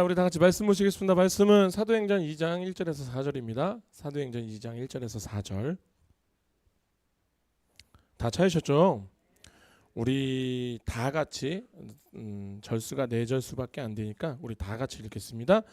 우리 다 같이 말씀 보시겠습니다. 말씀은 사도행전 2장 1절에서 4절입니다. 사도행전 2장 1절에서 4절. 다 찾으셨죠? 우리 다 같이 절수가 4절수밖에 안 되니까 우리 다 같이 읽겠습니다.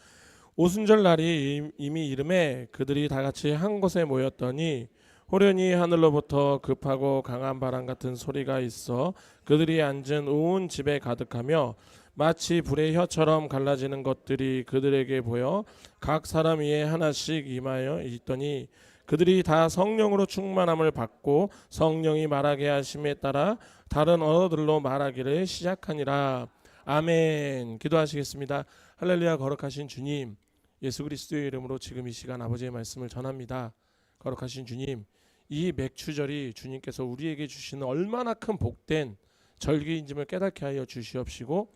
오순절 날이 이미 이름에 그들이 다 같이 한 곳에 모였더니 호련히 하늘로부터 급하고 강한 바람 같은 소리가 있어 그들이 앉은 온 집에 가득하며 마치 불의 혀처럼 갈라지는 것들이 그들에게 보여 각 사람 위에 하나씩 임하여 있더니 그들이 다 성령으로 충만함을 받고 성령이 말하게 하심에 따라 다른 언어들로 말하기를 시작하니라. 아멘. 기도하시겠습니다. 할렐루야. 거룩하신 주님, 예수 그리스도의 이름으로 지금 이 시간 아버지의 말씀을 전합니다. 거룩하신 주님, 이 맥추절이 주님께서 우리에게 주시는 얼마나 큰 복된 절기인지를 깨닫게 하여 주시옵시고,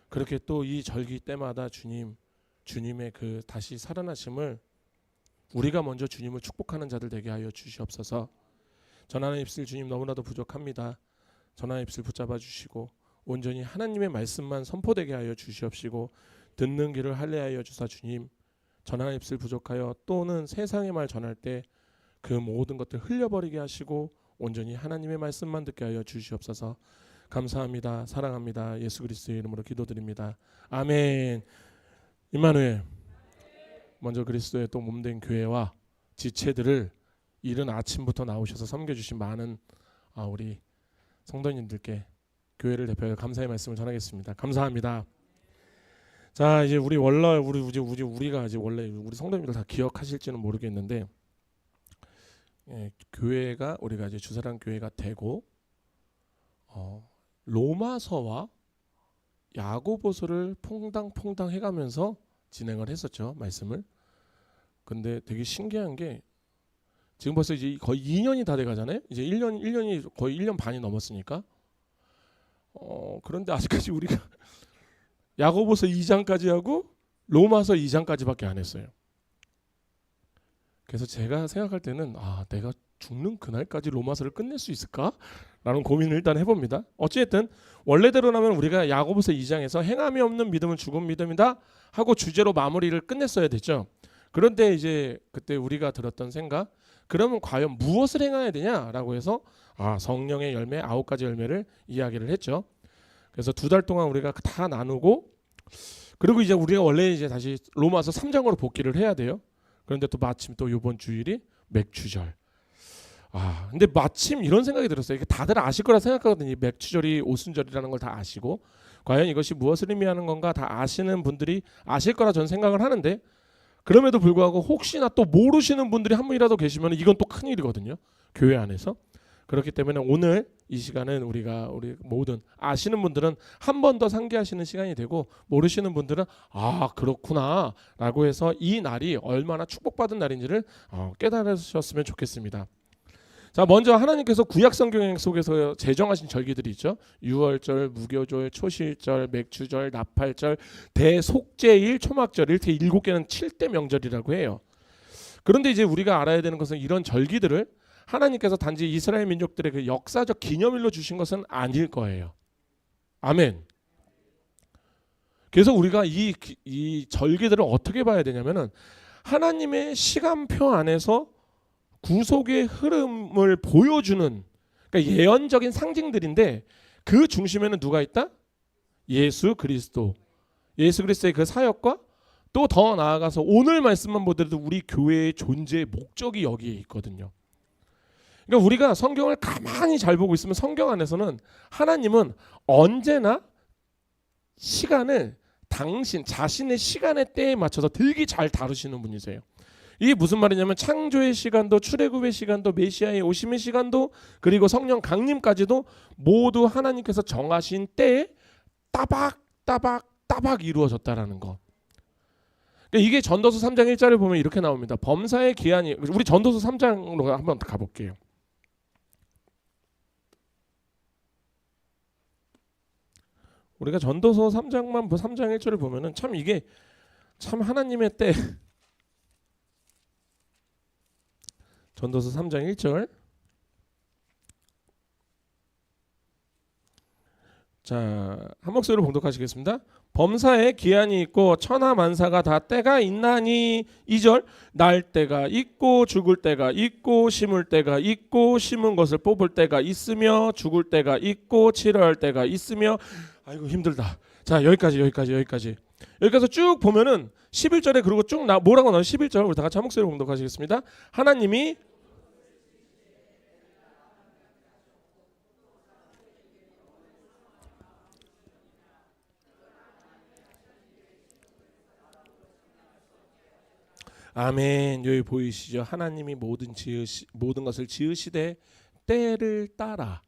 그렇게 또 이 절기 때마다 주님의 그 다시 살아나심을 우리가 먼저 주님을 축복하는 자들 되게 하여 주시옵소서. 전하는 입술 주님 너무나도 부족합니다. 전하는 입술 붙잡아 주시고 온전히 하나님의 말씀만 선포되게 하여 주시옵시고, 듣는 귀를 할례하여 주사 주님, 전하는 입술 부족하여 또는 세상의 말 전할 때 그 모든 것들 흘려버리게 하시고 온전히 하나님의 말씀만 듣게 하여 주시옵소서. 감사합니다. 사랑합니다. 예수 그리스도의 이름으로 기도드립니다. 아멘. 임마누엘. 먼저 그리스도의 또 몸된 교회와 지체들을 이른 아침부터 나오셔서 섬겨주신 많은 우리 성도님들께 교회를 대표하여 감사의 말씀을 전하겠습니다. 감사합니다. 자, 이제 우리가 이제 원래 우리 성도님들 다 기억하실지는 모르겠는데, 교회가 우리가 이제 주사랑 교회가 되고 로마서와 야고보서를 퐁당퐁당 해가면서 진행을 했었죠, 말씀을. 근데 되게 신기한 게 지금 벌써 이제 거의 2년이 다 돼가잖아요. 이제 1년이 거의 1년 반이 넘었으니까. 그런데 아직까지 우리가 야고보서 2장까지 하고 로마서 2장까지밖에 안 했어요. 그래서 제가 생각할 때는 내가 죽는 그날까지 로마서를 끝낼 수 있을까? 라는 고민을 일단 해봅니다. 어찌됐든 원래대로라면 우리가 야고보서 2장에서 행함이 없는 믿음은 죽은 믿음이다 하고 주제로 마무리를 끝냈어야 됐죠. 그런데 이제 그때 우리가 들었던 생각, 그러면 과연 무엇을 행해야 되냐라고 해서 성령의 열매 9가지 열매를 이야기를 했죠. 그래서 2달 동안 우리가 다 나누고, 그리고 이제 우리가 원래 이제 다시 로마서 3장으로 복귀를 해야 돼요. 그런데 또 마침 또 이번 주일이 맥추절. 근데 마침 이런 생각이 들었어요. 이게 다들 아실 거라 생각하거든요. 맥추절이 오순절이라는 걸 다 아시고, 과연 이것이 무엇을 의미하는 건가 다 아시는 분들이 아실 거라 저는 생각을 하는데, 그럼에도 불구하고 혹시나 또 모르시는 분들이 한 분이라도 계시면 이건 또 큰일이거든요, 교회 안에서. 그렇기 때문에 오늘 이 시간은 우리 모든 아시는 분들은 한 번 더 상기하시는 시간이 되고, 모르시는 분들은 그렇구나 라고 해서 이 날이 얼마나 축복받은 날인지를 깨달으셨으면 좋겠습니다. 자, 먼저 하나님께서 구약 성경 속에서 제정하신 절기들이 있죠. 유월절, 무교절, 초실절, 맥추절, 나팔절, 대속죄일, 초막절, 이렇게 7개는 7대 명절이라고 해요. 그런데 이제 우리가 알아야 되는 것은 이런 절기들을 하나님께서 단지 이스라엘 민족들의 그 역사적 기념일로 주신 것은 아닐 거예요. 아멘. 그래서 우리가 이 절기들을 어떻게 봐야 되냐면은 하나님의 시간표 안에서 구속의 흐름을 보여주는, 그러니까 예언적인 상징들인데, 그 중심에는 누가 있다? 예수 그리스도. 예수 그리스도의 그 사역과 또 더 나아가서 오늘 말씀만 보더라도 우리 교회의 존재의 목적이 여기에 있거든요. 그러니까 우리가 성경을 가만히 잘 보고 있으면 성경 안에서는 하나님은 언제나 시간을 당신 자신의 시간의 때에 맞춰서 되게 잘 다루시는 분이세요. 이게 무슨 말이냐면 창조의 시간도 출애굽의 시간도 메시아의 오심의 시간도 그리고 성령 강림까지도 모두 하나님께서 정하신 때에 따박 이루어졌다라는 거. 그러니까 이게 전도서 3장 1절을 보면 이렇게 나옵니다. 범사의 기한이, 우리 전도서 3장으로 한번 가볼게요. 우리가 전도서 3장 1절을 보면은 참 이게 참 하나님의 때. 전도서 3장 1절. 자, 한 목소리로 봉독하시겠습니다. 범사에 기한이 있고 천하 만사가 다 때가 있나니 2절 날 때가 있고 죽을 때가 있고 심을 때가 있고 심은 것을 뽑을 때가 있으며 죽을 때가 있고 치료할 때가 있으며 아이고 힘들다. 자 여기까지 여기까지 쭉 보면은 11절에 그리고 쭉 뭐라고 나와요? 11절 우리 다 같이 한 목소리로 봉독하시겠습니다. 하나님이 아멘. 여기 보이시죠? 하나님이 모든 것을 지으시되 때를 따라.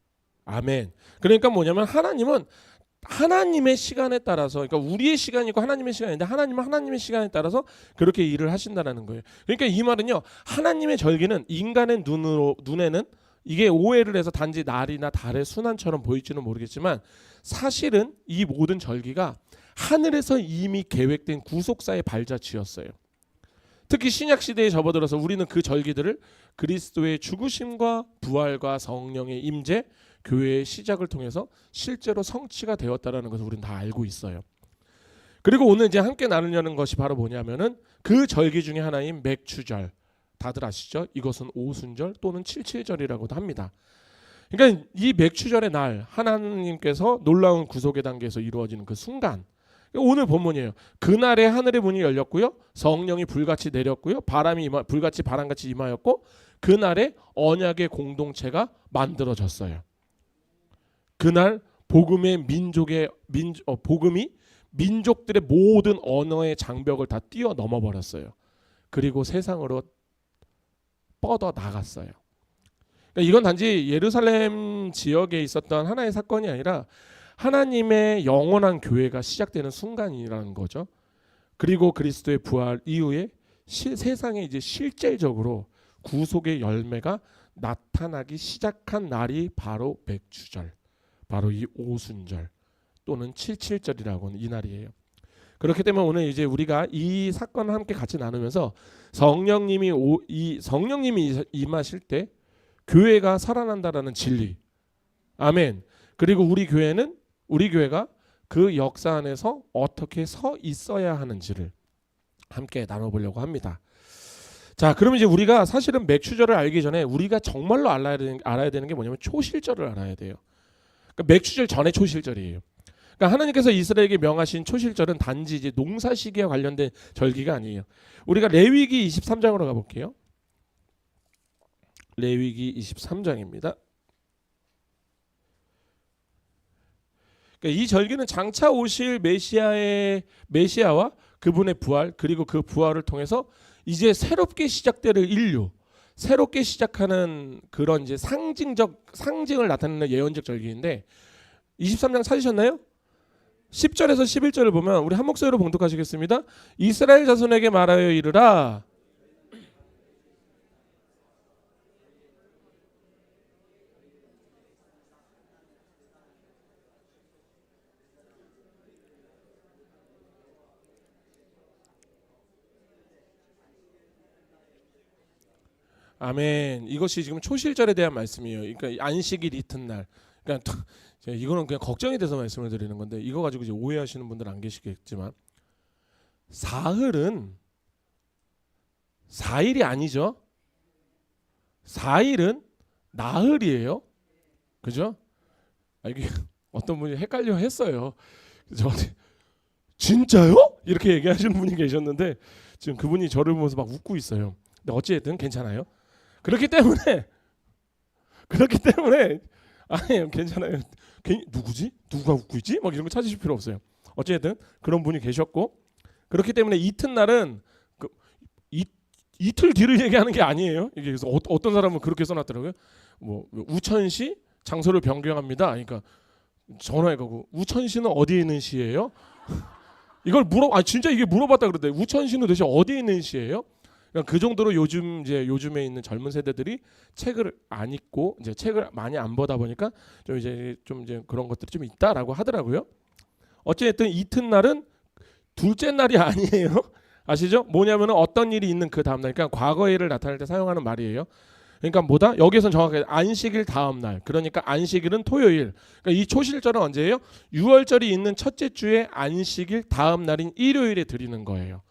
아멘. 그러니까 뭐냐면 하나님은 하나님의 시간에 따라서, 그러니까 우리의 시간이 있고 하나님의 시간인데 하나님은 하나님의 시간에 따라서 그렇게 일을 하신다라는 거예요. 그러니까 이 말은요, 하나님의 절기는 인간의 눈에는 이게 오해를 해서 단지 날이나 달의 순환처럼 보일지는 모르겠지만 사실은 이 모든 절기가 하늘에서 이미 계획된 구속사의 발자취였어요. 특히 신약 시대에 접어들어서 우리는 그 절기들을 그리스도의 죽으심과 부활과 성령의 임재, 교회의 시작을 통해서 실제로 성취가 되었다라는 것을 우리는 다 알고 있어요. 그리고 오늘 이제 함께 나누려는 것이 바로 뭐냐면은 그 절기 중에 하나인 맥추절. 다들 아시죠? 이것은 오순절 또는 칠칠절이라고도 합니다. 그러니까 이 맥추절의 날 하나님께서 놀라운 구속의 단계에서 이루어지는 그 순간, 오늘 본문이에요. 그날에 하늘의 문이 열렸고요, 성령이 불같이 내렸고요, 불같이 바람같이 임하였고, 그날에 언약의 공동체가 만들어졌어요. 그날 복음이 민족들의 모든 언어의 장벽을 다 뛰어넘어 버렸어요. 그리고 세상으로 뻗어 나갔어요. 그러니까 이건 단지 예루살렘 지역에 있었던 하나의 사건이 아니라 하나님의 영원한 교회가 시작되는 순간이라는 거죠. 그리고 그리스도의 부활 이후에 세상에 이제 실질적으로 구속의 열매가 나타나기 시작한 날이 바로 맥추절, 바로 이 오순절 또는 칠칠절이라고 하는 이 날이에요. 그렇기 때문에 오늘 이제 우리가 이 사건을 함께 같이 나누면서 성령님이 임하실 때 교회가 살아난다라는 진리, 아멘. 그리고 우리 교회가 그 역사 안에서 어떻게 서 있어야 하는지를 함께 나눠보려고 합니다. 자, 그럼 이제 우리가 사실은 맥추절을 알기 전에 우리가 정말로 알아야 되는 게 뭐냐면 초실절을 알아야 돼요. 그러니까 맥추절 전에 초실절이에요. 그러니까 하나님께서 이스라엘에게 명하신 초실절은 단지 이제 농사 시기와 관련된 절기가 아니에요. 우리가 레위기 23장으로 가볼게요. 레위기 23장입니다. 이 절기는 장차 오실 메시아와 그분의 부활, 그리고 그 부활을 통해서 이제 새롭게 시작될 인류, 새롭게 시작하는 그런 이제 상징을 나타내는 예언적 절기인데 23장 찾으셨나요? 10절에서 11절을 보면 우리 한 목소리로 봉독하시겠습니다. 이스라엘 자손에게 말하여 이르라. 아멘. 이것이 지금 초실절에 대한 말씀이에요. 그러니까 안식일 이튿날. 그러니까 이거는 그냥 걱정이 돼서 말씀을 드리는 건데 이거 가지고 이제 오해하시는 분들은 안 계시겠지만 사흘은 4일이 아니죠. 4일은 나흘이에요. 그죠? 이게 어떤 분이 헷갈려 했어요. 저한테 진짜요? 이렇게 얘기하시는 분이 계셨는데 지금 그분이 저를 보면서 막 웃고 있어요. 근데 어찌됐든 괜찮아요. 그렇기 때문에 아니 괜찮아요. 누구지? 누가 웃고 있지? 막 이런 거 찾으실 필요 없어요. 어쨌든 그런 분이 계셨고 그렇기 때문에 이튿날은 이틀 뒤를 얘기하는 게 아니에요. 이게 그래서 어떤 사람은 그렇게 써놨더라고요. 뭐 우천시 장소를 변경합니다. 그러니까 전화해가고 우천시는 어디에 있는 시예요? 이걸 진짜 이게 물어봤다 그러대. 우천시는 도대체 어디에 있는 시예요? 그 정도로 요즘에 있는 젊은 세대들이 책을 안 읽고 이제 책을 많이 안 보다 보니까 좀 이제 그런 것들이 좀 있다라고 하더라고요. 어쨌든 이튿날은 둘째 날이 아니에요. 아시죠? 뭐냐면은 어떤 일이 있는 그 다음 날, 그러니까 과거의 일을 나타낼 때 사용하는 말이에요. 그러니까 뭐다? 여기에서는 정확하게 안식일 다음 날. 그러니까 안식일은 토요일. 그러니까 이 초실절은 언제예요? 유월절이 있는 첫째 주에 안식일 다음 날인 일요일에 드리는 거예요.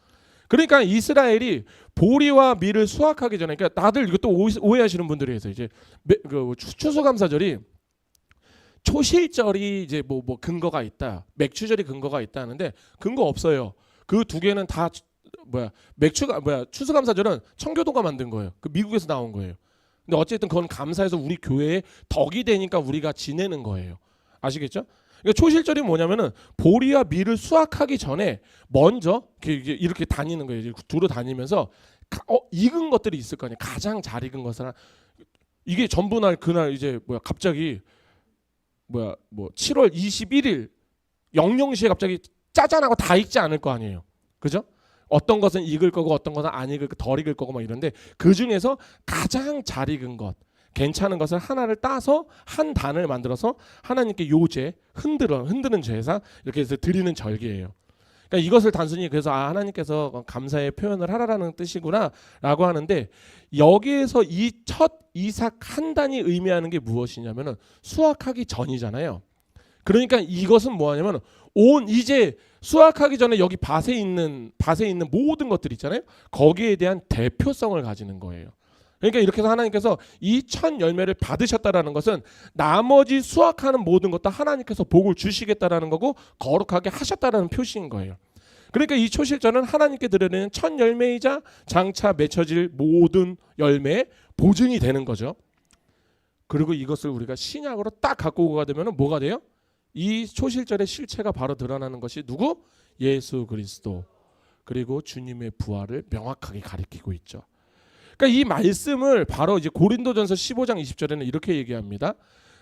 그러니까 이스라엘이 보리와 밀을 수확하기 전에, 그러니까 다들 이것도 오해하시는 분들이 있어요. 이제 그 추수감사절이 초실절이 이제 뭐 근거가 있다, 맥추절이 근거가 있다 하는데 근거 없어요. 그 두 개는 다 추수감사절은 청교도가 만든 거예요. 그 미국에서 나온 거예요. 근데 어쨌든 그건 감사해서 우리 교회에 덕이 되니까 우리가 지내는 거예요. 아시겠죠? 그러니까 초실절이 뭐냐면은 보리와 밀을 수확하기 전에 먼저 이렇게 다니는 거예요. 두루 다니면서 익은 것들이 있을 거 아니에요. 가장 잘 익은 것을 이게 전부 그날 이제 갑자기 7월 21일 00시에 갑자기 짜잔하고 다 익지 않을 거 아니에요. 그죠? 어떤 것은 익을 거고 어떤 것은 안 익을 덜 익을 거고 막 이런데 그 중에서 가장 잘 익은 것, 괜찮은 것을 하나를 따서 한 단을 만들어서 하나님께 요제, 흔드는 제사 이렇게 해서 드리는 절기예요. 그러니까 이것을 단순히 그래서 하나님께서 감사의 표현을 하라라는 뜻이구나라고 하는데, 여기에서 이 첫 이삭 한 단이 의미하는 게 무엇이냐면은 수확하기 전이잖아요. 그러니까 이것은 뭐하냐면 이제 수확하기 전에 여기 밭에 있는 모든 것들 있잖아요. 거기에 대한 대표성을 가지는 거예요. 그러니까 이렇게 해서 하나님께서 이 첫 열매를 받으셨다라는 것은 나머지 수확하는 모든 것도 하나님께서 복을 주시겠다라는 거고 거룩하게 하셨다라는 표시인 거예요. 그러니까 이 초실절은 하나님께 드리는 첫 열매이자 장차 맺혀질 모든 열매의 보증이 되는 거죠. 그리고 이것을 우리가 신약으로 딱 갖고 오게 되면 뭐가 돼요? 이 초실절의 실체가 바로 드러나는 것이 누구? 예수 그리스도, 그리고 주님의 부활을 명확하게 가리키고 있죠. 그러니까 이 말씀을 바로 이제 고린도전서 15장 20절에는 이렇게 얘기합니다.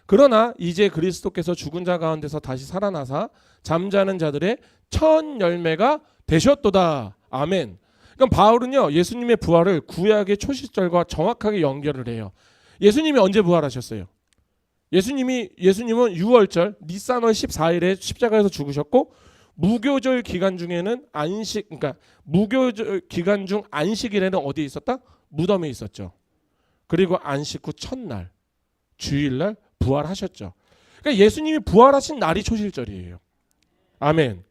그러나 이제 그리스도께서 죽은 자 가운데서 다시 살아나사 잠자는 자들의 첫 열매가 되셨도다. 아멘. 그럼 바울은요, 예수님의 부활을 구약의 초실절과 정확하게 연결을 해요. 예수님이 언제 부활하셨어요? 예수님은 6월절 니산월 14일에 십자가에서 죽으셨고, 무교절 기간 중에는 그러니까 무교절 기간 중 안식일에는 어디에 있었다? 무덤에 있었죠. 그리고 안식 후 첫날 주일날 부활하셨죠. 그러니까 예수님이 부활하신 날이 초실절이에요. 아멘.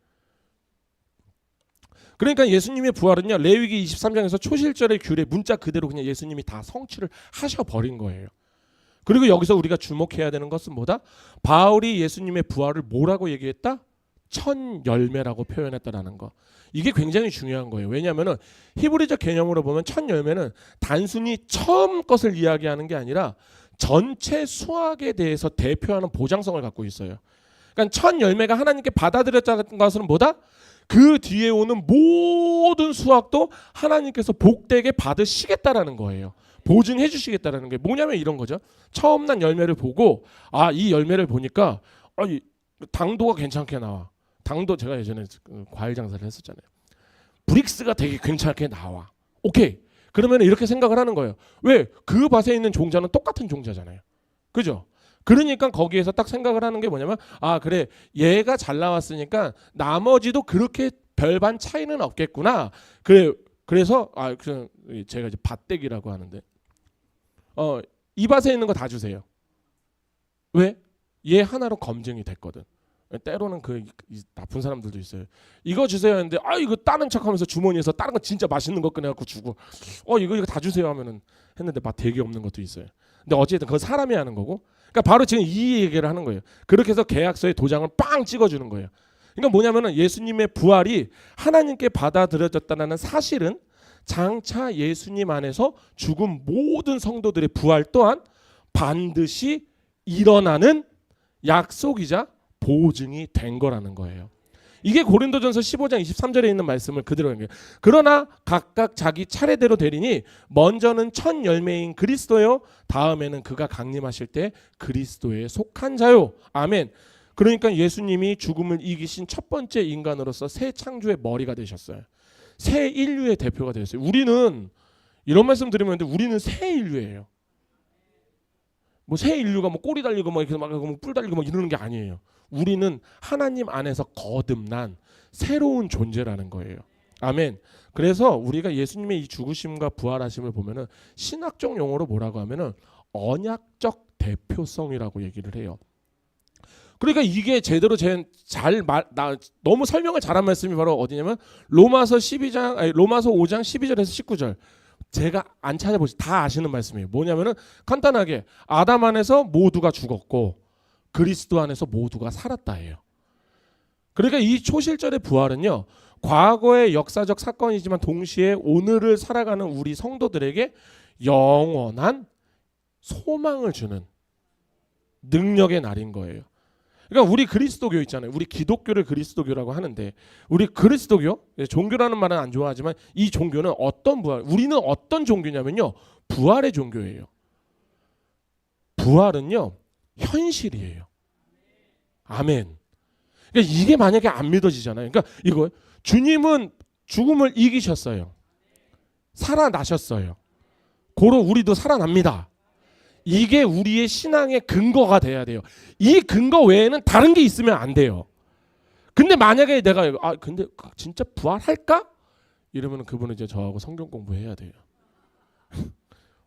그러니까 예수님의 부활은요, 레위기 23장에서 초실절의 규례 문자 그대로 그냥 예수님이 다 성취를 하셔버린 거예요. 그리고 여기서 우리가 주목해야 되는 것은 뭐다? 바울이 예수님의 부활을 뭐라고 얘기했다? 첫 열매라고 표현했다라는 거. 이게 굉장히 중요한 거예요. 왜냐하면 히브리적 개념으로 보면 첫 열매는 단순히 처음 것을 이야기하는 게 아니라 전체 수확에 대해서 대표하는 보장성을 갖고 있어요. 그러니까 첫 열매가 하나님께 받아들였다는 것은 뭐다? 그 뒤에 오는 모든 수확도 하나님께서 복되게 받으시겠다라는 거예요. 보증해 주시겠다라는 게 뭐냐면 이런 거죠. 처음 난 열매를 보고 이 열매를 보니까 당도가 괜찮게 나와. 당도 제가 예전에 과일 장사를 했었잖아요. 브릭스가 되게 괜찮게 나와. 오케이. 그러면 이렇게 생각을 하는 거예요. 왜? 그 밭에 있는 종자는 똑같은 종자잖아요. 그죠? 그러니까 거기에서 딱 생각을 하는 게 뭐냐면 그래, 얘가 잘 나왔으니까 나머지도 그렇게 별반 차이는 없겠구나. 그래서 제가 이제 밭대기라고 하는데 이 밭에 있는 거 다 주세요. 왜? 얘 하나로 검증이 됐거든. 때로는 나쁜 사람들도 있어요. 이거 주세요 했는데 이거 따는 척하면서 주머니에서 다른 거 진짜 맛있는 거 꺼내갖고 주고 이거 다 주세요 하면은 했는데 맛 되게 없는 것도 있어요. 근데 어쨌든 그건 사람이 하는 거고. 그러니까 바로 지금 이 얘기를 하는 거예요. 그렇게 해서 계약서에 도장을 빵 찍어주는 거예요. 그러니까 뭐냐면은 예수님의 부활이 하나님께 받아들여졌다는 사실은 장차 예수님 안에서 죽은 모든 성도들의 부활 또한 반드시 일어나는 약속이자 보증이 된 거라는 거예요. 이게 고린도전서 15장 23절에 있는 말씀을 그대로 한 거예요. 그러나 각각 자기 차례대로 되리니 먼저는 첫 열매인 그리스도요, 다음에는 그가 강림하실 때 그리스도에 속한 자요. 아멘. 그러니까 예수님이 죽음을 이기신 첫 번째 인간으로서 새 창조의 머리가 되셨어요. 새 인류의 대표가 되었어요. 우리는 이런 말씀 드리면 우리는 새 인류예요. 새 인류가 꼬리 달리고 이렇게 뿔 달리고 이러는 게 아니에요. 우리는 하나님 안에서 거듭난 새로운 존재라는 거예요. 아멘. 그래서 우리가 예수님의 이 죽으심과 부활하심을 보면은 신학적 용어로 뭐라고 하면은 언약적 대표성이라고 얘기를 해요. 그러니까 이게 제대로 너무 설명을 잘한 말씀이 바로 어디냐면 로마서 5장 12절에서 19절. 제가 안 찾아보시 다 아시는 말씀이에요. 뭐냐면은 간단하게 아담 안에서 모두가 죽었고 그리스도 안에서 모두가 살았다예요. 그러니까 이 초실절의 부활은요, 과거의 역사적 사건이지만 동시에 오늘을 살아가는 우리 성도들에게 영원한 소망을 주는 능력의 날인 거예요. 그러니까 우리 그리스도교 있잖아요. 우리 기독교를 그리스도교라고 하는데 우리 그리스도교, 종교라는 말은 안 좋아하지만 이 종교는 어떤 부활, 우리는 어떤 종교냐면요, 부활의 종교예요. 부활은요 현실이에요. 아멘. 그러니까 이게 만약에 안 믿어지잖아요. 그러니까 이거 주님은 죽음을 이기셨어요. 살아나셨어요. 고로 우리도 살아납니다. 이게 우리의 신앙의 근거가 돼야 돼요. 이 근거 외에는 다른 게 있으면 안 돼요. 근데 만약에 내가 근데 진짜 부활할까? 이러면 그분은 이제 저하고 성경 공부해야 돼요.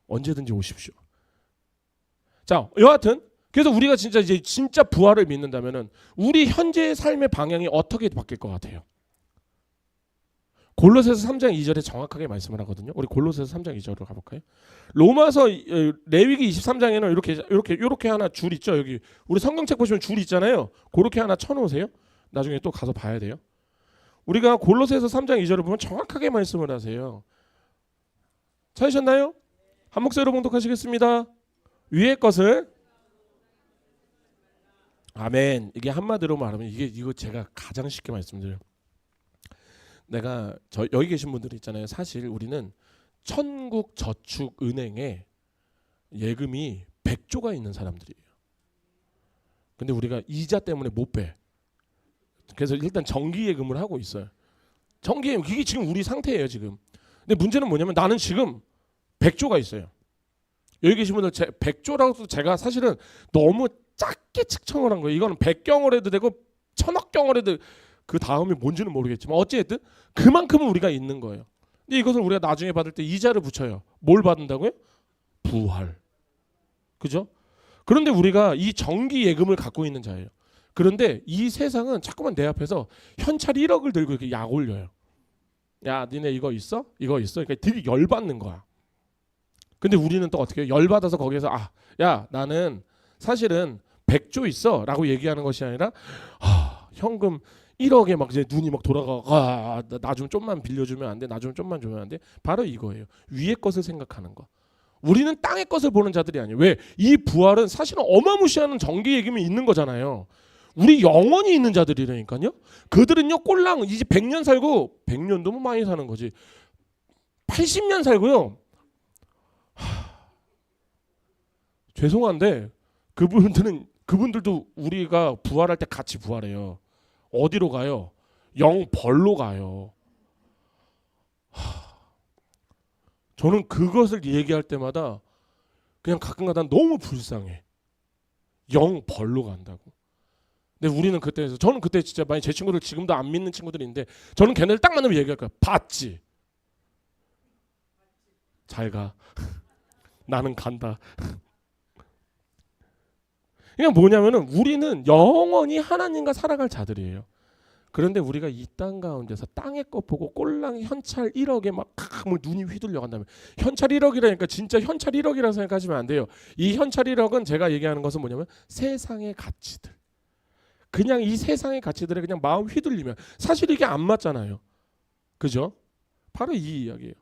언제든지 오십시오. 자, 여하튼 그래서 우리가 진짜 부활을 믿는다면은 우리 현재의 삶의 방향이 어떻게 바뀔 것 같아요? 골로새서 3장 2절에 정확하게 말씀을 하거든요. 우리 골로새서 3장 2절로 가볼까요? 로마서 레위기 23장에는 이렇게 하나 줄 있죠. 여기 우리 성경책 보시면 줄 있잖아요. 그렇게 하나 쳐놓으세요. 나중에 또 가서 봐야 돼요. 우리가 골로새서 3장 2절을 보면 정확하게 말씀을 하세요. 찾으셨나요? 한 목소리로 봉독하시겠습니다. 위의 것을 아멘. 이게 한마디로 말하면 이거 제가 가장 쉽게 말씀드려요. 여기 계신 분들 있잖아요. 사실 우리는 천국저축은행에 예금이 100조가 있는 사람들이에요. 근데 우리가 이자 때문에 못 빼. 그래서 일단 정기예금을 하고 있어요. 정기예금, 이게 지금 우리 상태예요 지금. 근데 문제는 뭐냐면 나는 지금 100조가 있어요. 여기 계신 분들 100조라고 제가 사실은 너무 작게 측정을 한 거예요. 이거는 100경을 해도 되고 1000억경을 해도 그 다음이 뭔지는 모르겠지만 어찌됐든 그만큼은 우리가 있는 거예요. 근데 이것을 우리가 나중에 받을 때 이자를 붙여요. 뭘 받는다고요? 부활. 그죠? 그런데 우리가 이 정기 예금을 갖고 있는 자예요. 그런데 이 세상은 자꾸만 내 앞에서 현찰 1억을 들고 이렇게 약 올려요. 야, 니네 이거 있어? 이거 있어? 그러니까 되게 열받는 거야. 근데 우리는 또 어떻게 해요? 열받아서 거기에서 야, 나는 사실은 100조 있어 라고 얘기하는 것이 아니라 현금 1억에 막 이제 눈이 막 돌아가. 나 좀 좀만 빌려주면 안 돼? 나 좀 좀만 주면 안 돼? 바로 이거예요. 위의 것을 생각하는 거. 우리는 땅의 것을 보는 자들이 아니에요. 왜? 이 부활은 사실은 어마무시한 정기 예금이 있는 거잖아요. 우리 영원히 있는 자들이라니까요. 그들은요 꼴랑 이제 100년 살고 100년 너무 많이 사는 거지. 80년 살고요. 죄송한데 그분들도 우리가 부활할 때 같이 부활해요. 어디로 가요? 영벌로 가요. 저는 그것을 얘기할 때마다 그냥 가끔가다 너무 불쌍해. 영벌로 간다고. 근데 우리는 저는 그때 진짜 많이 제 친구들 지금도 안 믿는 친구들이 있는데 저는 걔네를 딱 만나면 얘기할 거야. 봤지? 잘 가. 나는 간다. 그냥 뭐냐면은 우리는 영원히 하나님과 살아갈 자들이에요. 그런데 우리가 이 땅 가운데서 땅의 것 보고 꼴랑 현찰 1억에 막 눈이 휘둘려 간다면 현찰 1억이라니까 진짜 현찰 1억이라고 생각하시면 안 돼요. 이 현찰 1억은 제가 얘기하는 것은 뭐냐면 세상의 가치들. 그냥 이 세상의 가치들에 그냥 마음 휘둘리면 사실 이게 안 맞잖아요. 그죠? 바로 이 이야기예요.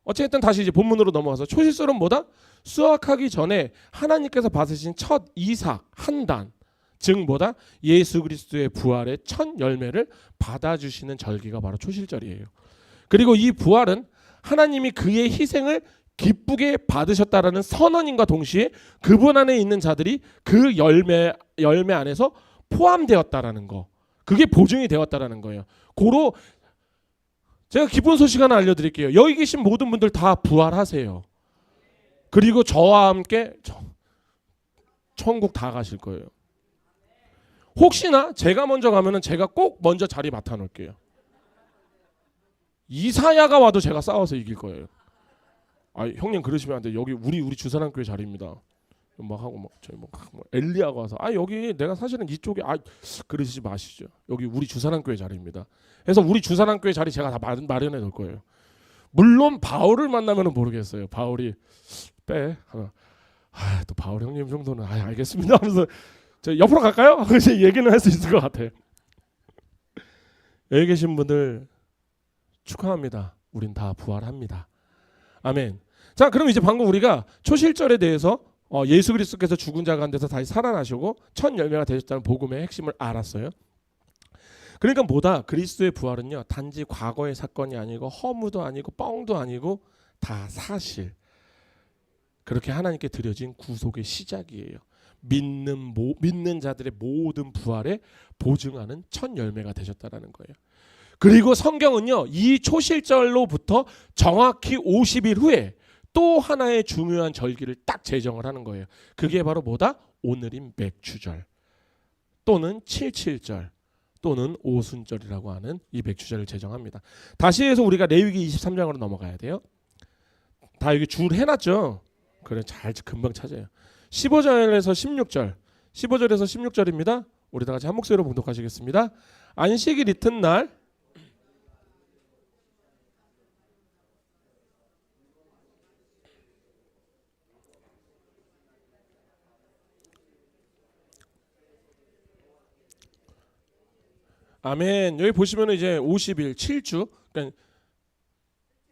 어쨌든 다시 이제 본문으로 넘어가서 초실설은 뭐다? 수확하기 전에 하나님께서 받으신 첫 이삭 한 단, 즉 뭐다? 예수 그리스도의 부활의 첫 열매를 받아주시는 절기가 바로 초실절이에요. 그리고 이 부활은 하나님이 그의 희생을 기쁘게 받으셨다라는 선언인과 동시에 그분 안에 있는 자들이 그 열매 안에서 포함되었다라는 거, 그게 보증이 되었다라는 거예요. 고로 제가 기쁜 소식 하나 알려드릴게요. 여기 계신 모든 분들 다 부활하세요. 그리고 저와 함께 천국 다 가실 거예요. 혹시나 제가 먼저 가면은 제가 꼭 먼저 자리 맡아 놓을게요. 이사야가 와도 제가 싸워서 이길 거예요. 아 형님 그러시면 안 돼. 여기 우리 주사랑교회 자리입니다. 막 하고 막 저희 뭐 엘리야가 와서 여기 내가 사실은 이쪽에 그러시지 마시죠. 여기 우리 주사랑교회 자리입니다. 그래서 우리 주사랑교회 자리 제가 다 마련해 놓을 거예요. 물론 바울을 만나면은 모르겠어요. 바울이 빼. 또 바울 형님 정도는 알겠습니다 하면서 저 옆으로 갈까요? 이제 얘기는 할 수 있을 것 같아요. 여기 계신 분들 축하합니다. 우린 다 부활합니다. 아멘. 자, 그럼 이제 방금 우리가 초실절에 대해서 예수 그리스도께서 죽은 자 가운데서 다시 살아나시고 첫 열매가 되셨다는 복음의 핵심을 알았어요. 그러니까 뭐다? 그리스도의 부활은요 단지 과거의 사건이 아니고 허무도 아니고 뻥도 아니고 다 사실. 그렇게 하나님께 드려진 구속의 시작이에요. 믿는 자들의 모든 부활에 보증하는 첫 열매가 되셨다라는 거예요. 그리고 성경은요 이 초실절로부터 정확히 50일 후에 또 하나의 중요한 절기를 딱 제정을 하는 거예요. 그게 바로 뭐다? 오늘인 맥추절 또는 칠칠절 또는 오순절이라고 하는 이 맥추절을 제정합니다. 다시 해서 우리가 레위기 23장으로 넘어가야 돼요. 다 여기 줄 해놨죠? 그래 잘 금방 찾아요. 15절에서 16절 15절에서 16절입니다. 우리 다 같이 한 목소리로 봉독하시겠습니다. 안식일 이튿날 아멘. 여기 보시면 이제 50일 7주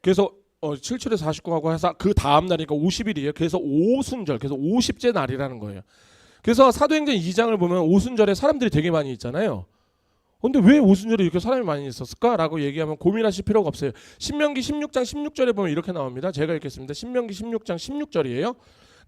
그래서 7출에 49하고 해서 그 다음 날이니까 50일이에요. 그래서 오순절, 그래서 50째 날이라는 거예요. 그래서 사도행전 2장을 보면 오순절에 사람들이 되게 많이 있잖아요. 근데 왜 오순절에 이렇게 사람이 많이 있었을까라고 얘기하면 고민하실 필요가 없어요. 신명기 16장 16절에 보면 이렇게 나옵니다. 제가 읽겠습니다. 신명기 16장 16절이에요.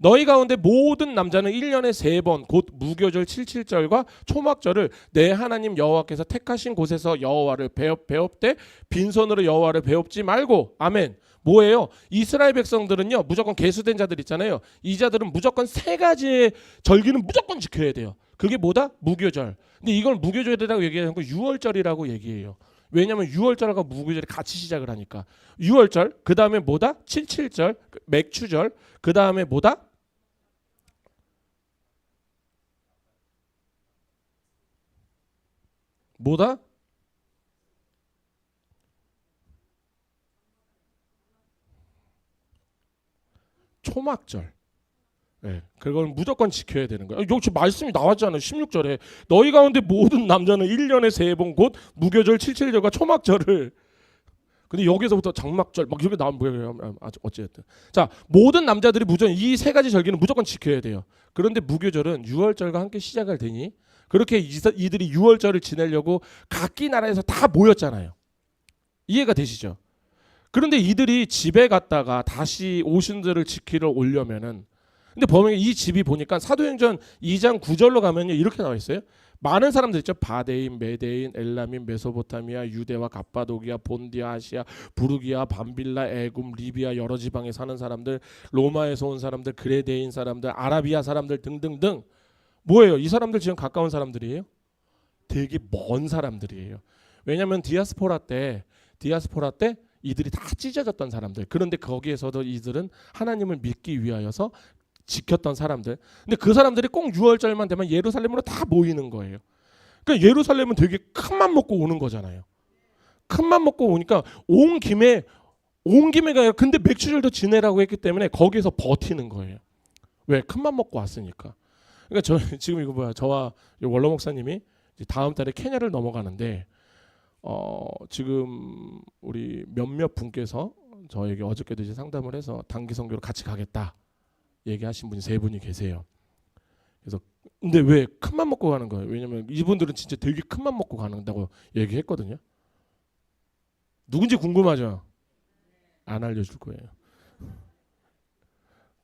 너희 가운데 모든 남자는 1년에 3번 곧 무교절 77절과 초막절을 내 하나님 여호와께서 택하신 곳에서 여호와를 배웁되 빈손으로 여호와를 배웁지 말고 아멘. 뭐예요? 이스라엘 백성들은요 무조건 계수된 자들 있잖아요. 이 자들은 무조건 3가지의 절기는 무조건 지켜야 돼요. 그게 뭐다? 무교절. 근데 이걸 무교절이라고 얘기하는 거 6월절이라고 얘기해요. 왜냐하면 6월절과 무교절이 같이 시작을 하니까 6월절 그 다음에 뭐다? 77절 맥추절 그 다음에 뭐다? 뭐다? 초막절. 네, 그걸 무조건 지켜야 되는 거예요. 여기 말씀이 나왔잖아요. 16절에 너희 가운데 모든 남자는 1년에 3번 곧 무교절 77절과 초막절을 근데 여기서부터 장막절 막 이렇게 나오면 뭐예요? 어쨌든 자 모든 남자들이 무조건 이 3가지 절기는 무조건 지켜야 돼요. 그런데 무교절은 6월절과 함께 시작을 되니 그렇게 이들이 6월절을 지내려고 각기 나라에서 다 모였잖아요. 이해가 되시죠? 그런데 이들이 집에 갔다가 다시 오순절을 지키러 오려면은 근데 보면 이 집이 보니까 사도행전 2장 9절로 가면요 이렇게 나와 있어요. 많은 사람들 있죠. 바데인, 메데인, 엘라민, 메소포타미아, 유대와 갑바도기아, 본디아, 아시아, 부르기아, 밤빌라, 애굽, 리비아 여러 지방에 사는 사람들, 로마에서 온 사람들, 그레데인 사람들, 아라비아 사람들 등등등. 뭐예요? 이 사람들 지금 가까운 사람들이에요? 되게 먼 사람들이에요. 왜냐하면 디아스포라 때 이들이 다 찢어졌던 사람들. 그런데 거기에서도 이들은 하나님을 믿기 위하여서 지켰던 사람들. 근데 그 사람들이 꼭 6월절만 되면 예루살렘으로 다 모이는 거예요. 그러니까 예루살렘은 되게 큰맘 먹고 오는 거잖아요. 큰맘 먹고 오니까 온 김에 가요. 근데 맥주절도 지내라고 했기 때문에 거기서 버티는 거예요. 왜? 큰맘 먹고 왔으니까. 그러니까 저 지금 이거 뭐야? 저와 원로 목사님이 다음 달에 케냐를 넘어가는데 지금 우리 몇몇 분께서 저에게 어저께도 이제 상담을 해서 단기 선교로 같이 가겠다 얘기하신 분이 3분이 계세요. 그래서 근데 왜 큰맘 먹고 가는 거예요? 왜냐면 이분들은 진짜 되게 큰맘 먹고 가는다고 얘기했거든요. 누군지 궁금하죠? 안 알려줄 거예요.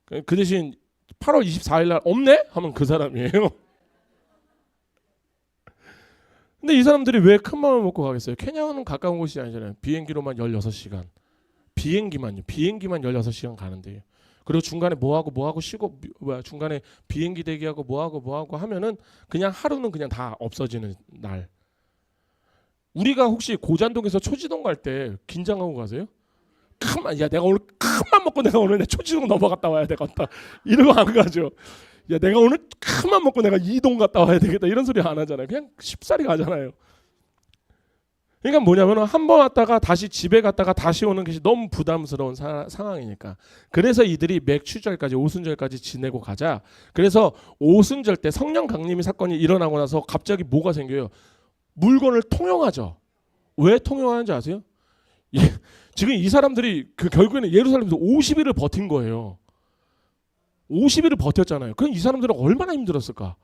그 대신 8월 24일 날 없네? 하면 그 사람이에요. 근데 이 사람들이 왜 큰 마음을 먹고 가겠어요? 케냐는 가까운 곳이 아니잖아요. 비행기로만 16시간. 비행기만 16시간 가는데요. 그리고 중간에 뭐하고 쉬고 중간에 비행기 대기하고 뭐하고 하면은 그냥 하루는 그냥 다 없어지는 날. 우리가 혹시 고잔동에서 초지동 갈 때 긴장하고 가세요? 큰맘, 야 내가 오늘 큰맘 먹고 내가 오늘 내 초지동 넘어갔다 와야 되겠다 이러고 안 가죠. 야 내가 오늘 큰맘 먹고 내가 이동 갔다 와야 되겠다 이런 소리 안 하잖아요. 그냥 쉽사리 가잖아요. 그러니까 뭐냐면 한 번 왔다가 다시 집에 갔다가 다시 오는 것이 너무 부담스러운 상황이니까. 그래서 이들이 맥추절까지 오순절까지 지내고 가자. 그래서 오순절 때 성령 강림이 사건이 일어나고 나서 갑자기 뭐가 생겨요? 물건을 통용하죠. 왜 통용하는지 아세요? 예, 지금 이 사람들이 결국에는 예루살렘에서 50일을 버틴 거예요. 50일을 버텼잖아요. 그럼 이 사람들은 얼마나 힘들었을까?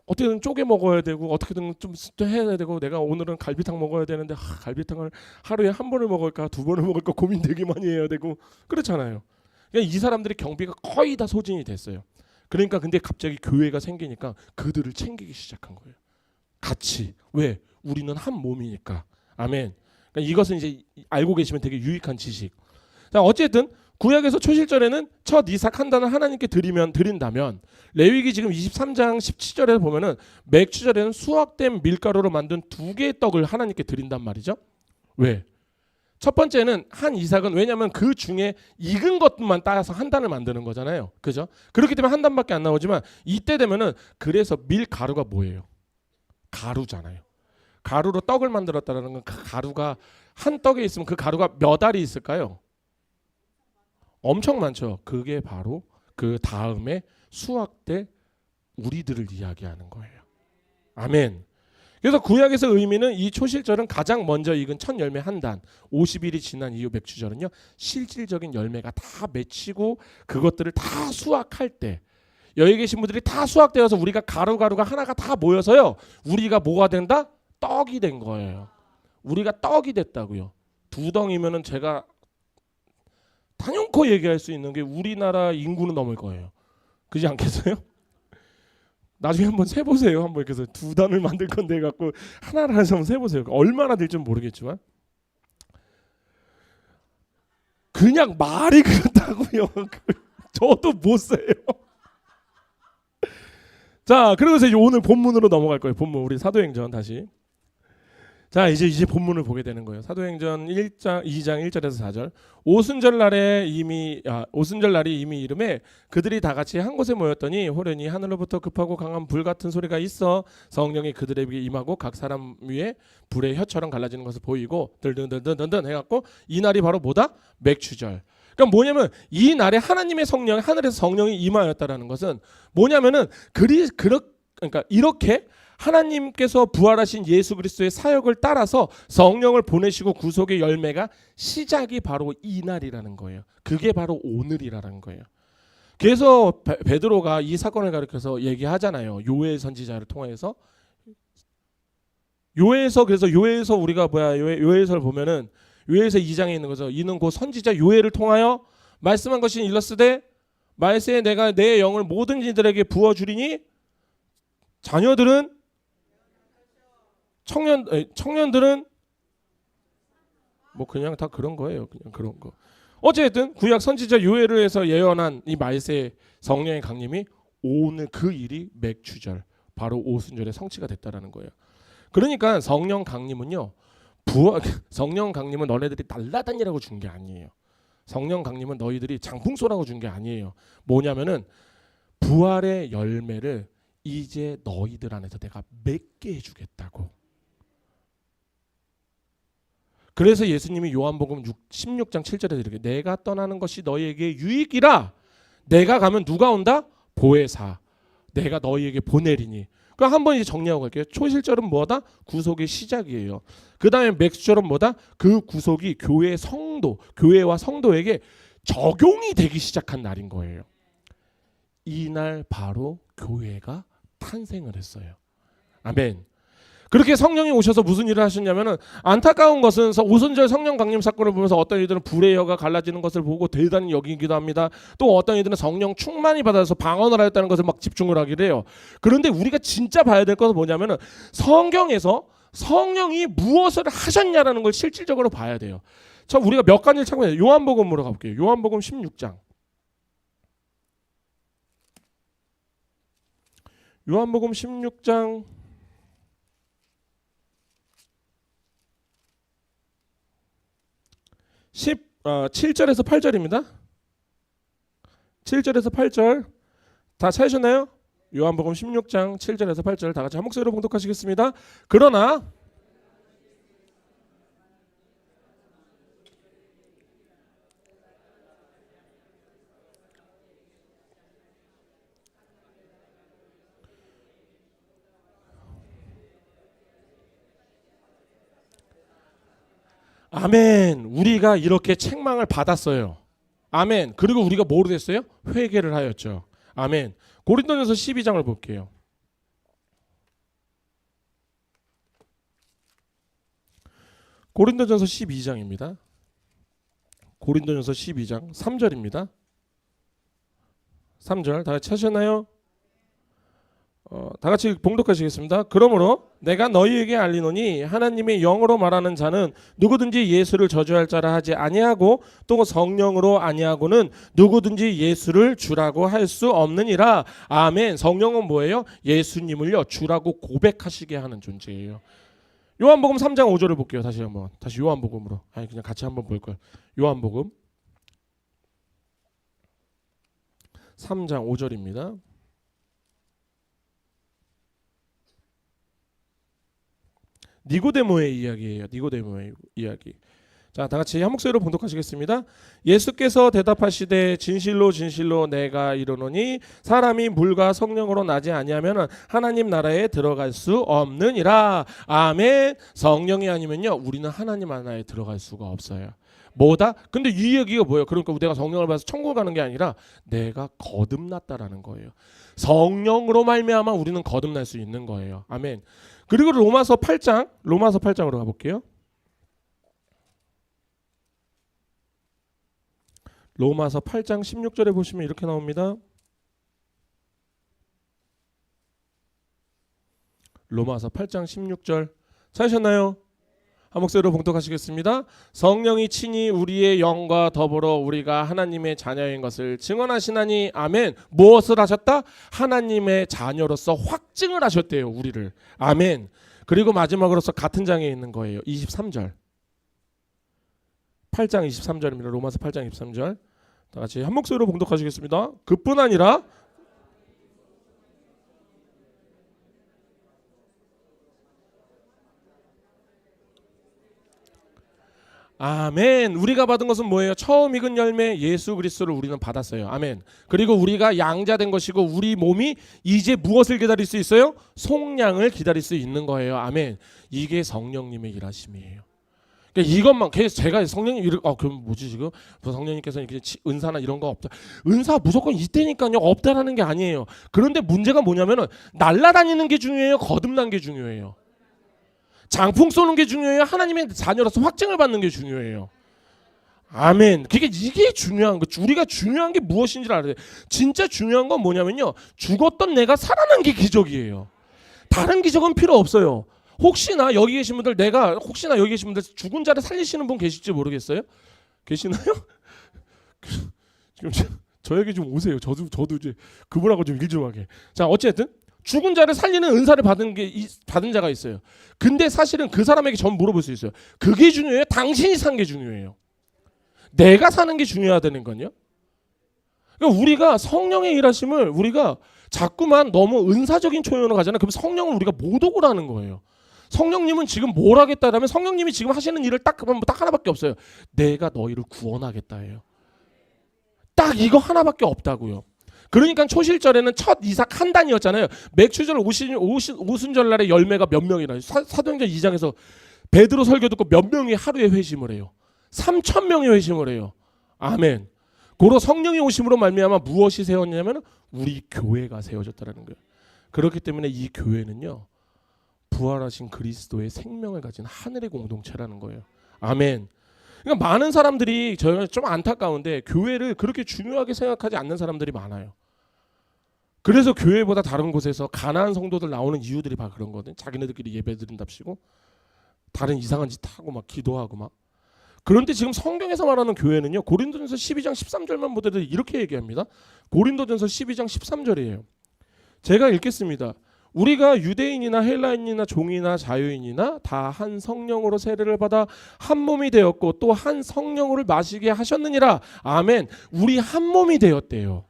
어떻게든 쪼개 먹어야 되고 어떻게든 좀 해야 되고 내가 오늘은 갈비탕 먹어야 되는데 갈비탕을 하루에 한 번을 먹을까 두 번을 먹을까 고민 되게 많이 해야 되고 그렇잖아요. 그러니까 이 사람들의 경비가 거의 다 소진이 됐어요. 그러니까 근데 갑자기 교회가 생기니까 그들을 챙기기 시작한 거예요. 같이. 왜? 우리는 한 몸이니까. 아멘. 그러니까 이것은 이제 알고 계시면 되게 유익한 지식. 자, 어쨌든 구약에서 초실절에는 첫 이삭 한 단을 하나님께 드린다면 레위기 지금 23장 17절에 보면은 맥추절에는 수확된 밀가루로 만든 2개의 떡을 하나님께 드린단 말이죠. 왜? 첫 번째는 한 이삭은 왜냐하면 그 중에 익은 것만 따서 한 단을 만드는 거잖아요. 그죠? 그렇기 때문에 한 단밖에 안 나오지만 이때 되면은 그래서 밀가루가 뭐예요? 가루잖아요. 가루로 떡을 만들었다는 건 그 가루가 한 떡에 있으면 그 가루가 몇 알이 있을까요? 엄청 많죠. 그게 바로 그 다음에 수확될 우리들을 이야기하는 거예요. 아멘. 그래서 구약에서 의미는 이 초실절은 가장 먼저 익은 첫 열매 한 단, 50일이 지난 이후 맥추절은요 실질적인 열매가 다 맺히고 그것들을 다 수확할 때 여기 계신 분들이 다 수확되어서 우리가 가루가 하나가 다 모여서요 우리가 뭐가 된다? 떡이 된 거예요. 우리가 떡이 됐다고요. 두 덩이면은 제가 당연코 얘기할 수 있는 게 우리나라 인구는 넘을 거예요. 그렇지 않겠어요? 나중에 한번 세보세요. 한번 이렇게 해서 두 단을 만들 건데 갖고 하나를 해서 한번 세보세요. 얼마나 될지는 모르겠지만 그냥 말이 그렇다고요. 저도 못 세요. 자, 그러면서 이제 오늘 본문으로 넘어갈 거예요. 본문 우리 사도행전 다시. 자, 이제 본문을 보게 되는 거예요. 사도행전 2장 1절에서 4절. 오순절 날이 이미 이름에 그들이 다 같이 한 곳에 모였더니 호련히 하늘로부터 급하고 강한 불 같은 소리가 있어 성령이 그들에게 임하고 각 사람 위에 불의 혀처럼 갈라지는 것을 보이고 들든든든든 해갖고 이 날이 바로 뭐다? 맥추절. 그러니까 뭐냐면 이 날에 하나님의 성령, 하늘에서 성령이 임하였다라는 것은 뭐냐면은 그러니까 이렇게 하나님께서 부활하신 예수 그리스도의 사역을 따라서 성령을 보내시고 구속의 열매가 시작이 바로 이 날이라는 거예요. 그게 바로 오늘이라는 거예요. 그래서 베드로가 이 사건을 가리켜서 얘기하잖아요. 요엘 선지자를 통해서 요엘서 우리가 요엘서를 보면은 요엘서 2장에 있는 거죠. 이는 곧 선지자 요엘을 통하여 말씀한 것이 일렀으되 말세에 내가 내 영을 모든 이들에게 부어 주리니 자녀들은 청년들은 뭐 그냥 다 그런 거예요. 그냥 그런 거. 어쨌든 구약 선지자 요엘을 해서 예언한 이 말세 성령의 강림이 오늘 그 일이 맥추절 바로 오순절에 성취가 됐다라는 거예요. 그러니까 성령 강림은요. 성령 강림은 너네들이 날라다니라고 준 게 아니에요. 성령 강림은 너희들이 장풍소라고 준 게 아니에요. 뭐냐면은 부활의 열매를 이제 너희들 안에서 내가 맺게 해주겠다고. 그래서 예수님이 요한복음 16장 7절에 이렇게 내가 떠나는 것이 너희에게 유익이라. 내가 가면 누가 온다? 보혜사. 내가 너희에게 보내리니. 그럼 한번 이제 정리하고 갈게요. 초실절은 뭐다? 구속의 시작이에요. 그 다음에 맥주절은 뭐다? 그 구속이 교회와 성도에게 적용이 되기 시작한 날인 거예요. 이날 바로 교회가 탄생을 했어요. 아멘. 그렇게 성령이 오셔서 무슨 일을 하셨냐면은 안타까운 것은 오순절 성령 강림 사건을 보면서 어떤 이들은 불의 혀가 갈라지는 것을 보고 대단히 여기기도 합니다. 또 어떤 이들은 성령 충만이 받아서 방언을 하였다는 것을 막 집중을 하기도 해요. 그런데 우리가 진짜 봐야 될 것은 뭐냐면은 성경에서 성령이 무엇을 하셨냐라는 걸 실질적으로 봐야 돼요. 자, 우리가 몇 가지를 찾고 요한복음으로 가볼게요. 요한복음 16장. 요한복음 16장 7절에서 8절입니다. 7절에서 8절 다 찾으셨나요? 요한복음 16장 7절에서 8절 다 같이 한 목소리로 봉독하시겠습니다. 그러나 아멘. 우리가 이렇게 책망을 받았어요. 아멘. 그리고 우리가 뭐로 됐어요? 회개를 하였죠. 아멘. 고린도전서 12장을 볼게요. 고린도전서 12장입니다. 고린도전서 12장 3절입니다. 3절 다 같이 하셨나요? 다 같이 봉독하시겠습니다. 그러므로 내가 너희에게 알리노니 하나님의 영으로 말하는 자는 누구든지 예수를 저주할 자라 하지 아니하고 또 성령으로 아니하고는 누구든지 예수를 주라고 할 수 없느니라. 아멘. 성령은 뭐예요? 예수님을요 주라고 고백하시게 하는 존재예요. 요한복음 3장 5절을 볼게요. 다시 한번. 다시 요한복음으로. 아니 그냥 같이 한번 볼 걸. 요한복음 3장 5절입니다. 니고데모의 이야기예요. 니고데모의 이야기. 자, 다 같이 한 목소리로 봉독하시겠습니다. 예수께서 대답하시되 진실로 진실로 내가 이르노니 사람이 물과 성령으로 나지 아니하면 하나님 나라에 들어갈 수 없느니라. 아멘. 성령이 아니면요 우리는 하나님 나라에 들어갈 수가 없어요. 뭐다? 근데 이 얘기가 뭐예요? 그러니까 내가 성령을 받아서 천국 가는 게 아니라 내가 거듭났다라는 거예요. 성령으로 말미암아 우리는 거듭날 수 있는 거예요. 아멘. 그리고 로마서 8장으로 가볼게요. 로마서 8장 16절에 보시면 이렇게 나옵니다. 로마서 8장 16절 찾으셨나요? 한 목소리로 봉독하시겠습니다. 성령이 친히 우리의 영과 더불어 우리가 하나님의 자녀인 것을 증언하시나니 아멘. 무엇을 하셨다? 하나님의 자녀로서 확증을 하셨대요. 우리를. 아멘. 그리고 마지막으로서 같은 장에 있는 거예요. 23절. 8장 23절입니다. 로마서 8장 23절. 다 같이 한 목소리로 봉독하시겠습니다. 그뿐 아니라 아멘. 우리가 받은 것은 뭐예요? 처음 익은 열매 예수 그리스도를 우리는 받았어요. 아멘. 그리고 우리가 양자된 것이고 우리 몸이 이제 무엇을 기다릴 수 있어요? 속량을 기다릴 수 있는 거예요. 아멘. 이게 성령님의 일하심이에요. 그러니까 이것만 제가 성령님 그럼 뭐지 지금 성령님께서 이렇게 은사나 이런 거 없다. 은사 무조건 이때니까요. 없다라는 게 아니에요. 그런데 문제가 뭐냐면은 날아다니는 게 중요해요. 거듭난 게 중요해요. 장풍 쏘는 게 중요해요. 하나님의 자녀로서 확증을 받는 게 중요해요. 아멘. 이게 중요한 거. 우리가 중요한 게 무엇인지를 알아야 돼. 진짜 중요한 건 뭐냐면요. 죽었던 내가 살아난 게 기적이에요. 다른 기적은 필요 없어요. 혹시나 여기 계신 분들 죽은 자를 살리시는 분 계실지 모르겠어요? 계시나요? 지금 저에게 좀 오세요. 저도 이제 그분하고 좀 일 좀 하게. 자, 어쨌든 죽은 자를 살리는 은사를 받은 자가 있어요. 근데 사실은 그 사람에게 전 물어볼 수 있어요. 그게 중요해요? 당신이 산 게 중요해요? 내가 사는 게 중요하다는 건요. 그러니까 우리가 성령의 일하심을 우리가 자꾸만 너무 은사적인 표현을 가잖아요. 그럼 성령은 우리가 모독을 하는 거예요. 성령님은 지금 뭘 하겠다라면 성령님이 지금 하시는 일을 딱 하나밖에 없어요. 내가 너희를 구원하겠다예요. 딱 이거 하나밖에 없다고요. 그러니까 초실절에는 첫 이삭 한 단이었잖아요. 맥추절 오순절날에 열매가 몇 명이나 사도행전 2장에서 베드로 설교 듣고 몇 명이 하루에 회심을 해요. 3,000명이 회심을 해요. 아멘. 고로 성령이 오심으로 말미암아 무엇이 세웠냐면 우리 교회가 세워졌다라는 거예요. 그렇기 때문에 이 교회는요. 부활하신 그리스도의 생명을 가진 하늘의 공동체라는 거예요. 아멘. 그러니까 많은 사람들이 저희가 좀 안타까운데 교회를 그렇게 중요하게 생각하지 않는 사람들이 많아요. 그래서 교회보다 다른 곳에서 가난한 성도들 나오는 이유들이 바로 그런 거거든. 자기네들끼리 예배 드린답시고 다른 이상한 짓 하고 막 기도하고 막. 그런데 지금 성경에서 말하는 교회는요. 고린도전서 12장 13절만 보더라도 이렇게 얘기합니다. 고린도전서 12장 13절이에요. 제가 읽겠습니다. 우리가 유대인이나 헬라인이나 종이나 자유인이나 다 한 성령으로 세례를 받아 한 몸이 되었고 또 한 성령을 마시게 하셨느니라. 아멘. 우리 한 몸이 되었대요.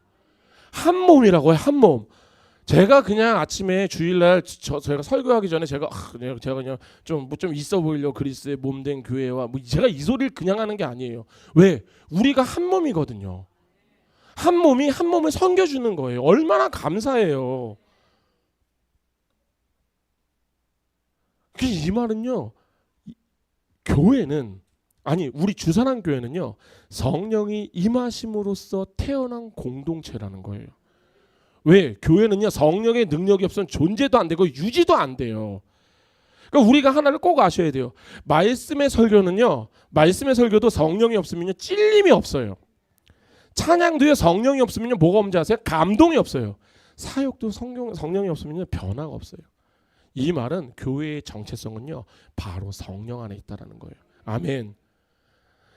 한 몸이라고요. 한 몸. 제가 그냥 아침에 주일날 제가 설교하기 전에 제가 그냥 좀 있어 보이려고 그리스도의 몸된 교회와 제가 이 소리를 그냥 하는 게 아니에요. 왜? 우리가 한 몸이거든요. 한 몸이 한 몸을 섬겨주는 거예요. 얼마나 감사해요. 이 말은요, 교회는 우리 주사랑 교회는요, 성령이 임하심으로써 태어난 공동체라는 거예요. 왜? 교회는요, 성령의 능력이 없으면 존재도 안 되고 유지도 안 돼요. 그러니까 우리가 하나를 꼭 아셔야 돼요. 말씀의 설교도 성령이 없으면요, 찔림이 없어요. 찬양도요, 성령이 없으면요, 뭐가 없는지 아세요? 감동이 없어요. 사역도 성령이 없으면요, 변화가 없어요. 이 말은 교회의 정체성은요, 바로 성령 안에 있다라는 거예요. 아멘.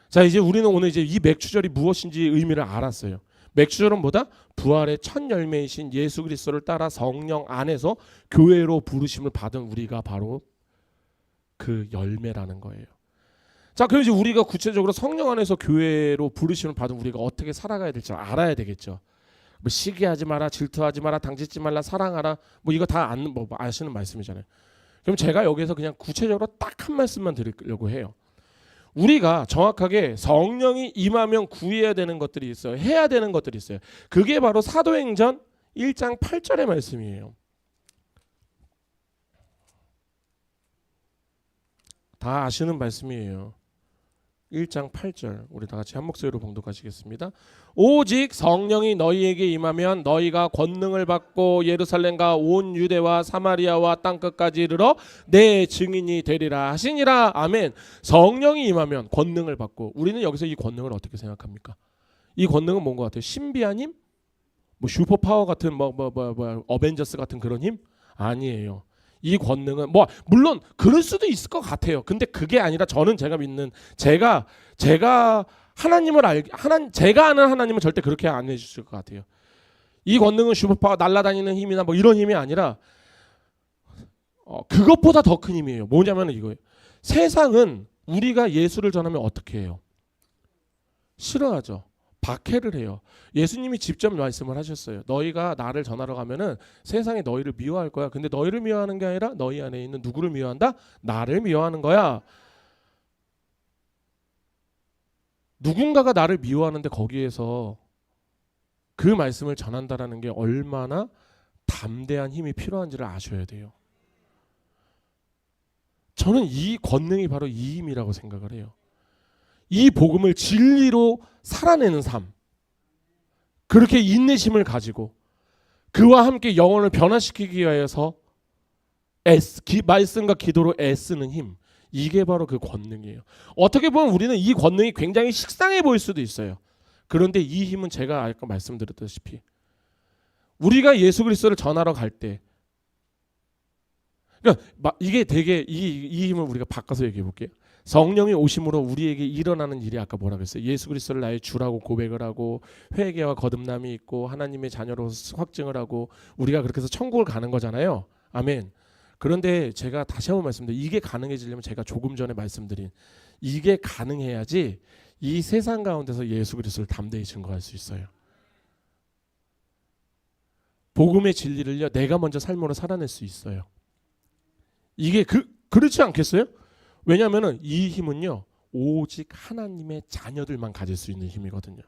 자, 이제 우리는 오늘 이제 이 맥주절이 무엇인지 의미를 알았어요. 맥주절은 뭐다? 부활의 첫 열매이신 예수 그리스도를 따라 성령 안에서 교회로 부르심을 받은 우리가 바로 그 열매라는 거예요. 자, 그럼 이제 우리가 구체적으로 성령 안에서 교회로 부르심을 받은 우리가 어떻게 살아가야 될지 알아야 되겠죠. 뭐 시기하지 마라, 질투하지 마라, 당짓지 말라, 사랑하라, 이거 다 아시는 말씀이잖아요. 그럼 제가 여기서 그냥 구체적으로 딱 한 말씀만 드리려고 해요. 우리가 정확하게 성령이 임하면 구해야 되는 것들이 있어요. 해야 되는 것들이 있어요. 그게 바로 사도행전 1장 8절의 말씀이에요. 다 아시는 말씀이에요. 1장 8절 우리 다 같이 한 목소리로 봉독하시겠습니다. 오직 성령이 너희에게 임하면 너희가 권능을 받고 예루살렘과 온 유대와 사마리아와 땅끝까지 이르러 내 증인이 되리라 하시니라. 아멘. 성령이 임하면 권능을 받고, 우리는 여기서 이 권능을 어떻게 생각합니까? 이 권능은 뭔 것 같아요? 신비한 힘? 슈퍼파워 같은 어벤져스 같은 그런 힘? 아니에요. 이 권능은 물론 그럴 수도 있을 것 같아요. 근데 그게 아니라 제가 믿는 제가 제가 아는 하나님은 절대 그렇게 안 해주실 것 같아요. 이 권능은 슈퍼파워, 날아다니는 힘이나 이런 힘이 아니라 그것보다 더 큰 힘이에요. 뭐냐면 이거예요. 세상은 우리가 예수를 전하면 어떻게 해요? 싫어하죠. 박해를 해요. 예수님이 직접 말씀을 하셨어요. 너희가 나를 전하러 가면은 세상이 너희를 미워할 거야. 근데 너희를 미워하는 게 아니라 너희 안에 있는 누구를 미워한다? 나를 미워하는 거야. 누군가가 나를 미워하는데 거기에서 그 말씀을 전한다라는 게 얼마나 담대한 힘이 필요한지를 아셔야 돼요. 저는 이 권능이 바로 이 힘이라고 생각을 해요. 이 복음을 진리로 살아내는 삶, 그렇게 인내심을 가지고 그와 함께 영혼을 변화시키기 위해서 말씀과 기도로 애쓰는 힘, 이게 바로 그 권능이에요. 어떻게 보면 우리는 이 권능이 굉장히 식상해 보일 수도 있어요. 그런데 이 힘은 제가 아까 말씀드렸다시피 우리가 예수 그리스도를 전하러 갈 때, 그러니까 이게 되게 이 힘을 우리가 바꿔서 얘기해 볼게요. 성령이 오심으로 우리에게 일어나는 일이 아까 뭐라고 했어요? 예수 그리스도를 나의 주라고 고백을 하고 회개와 거듭남이 있고 하나님의 자녀로 확증을 하고 우리가 그렇게 해서 천국을 가는 거잖아요. 아멘. 그런데 제가 다시 한번 말씀드려요. 이게 가능해지려면 제가 조금 전에 말씀드린 이게 가능해야지 이 세상 가운데서 예수 그리스도를 담대히 증거할 수 있어요. 복음의 진리를요, 내가 먼저 삶으로 살아낼 수 있어요. 이게 그렇지 않겠어요? 왜냐하면 이 힘은요, 오직 하나님의 자녀들만 가질 수 있는 힘이거든요.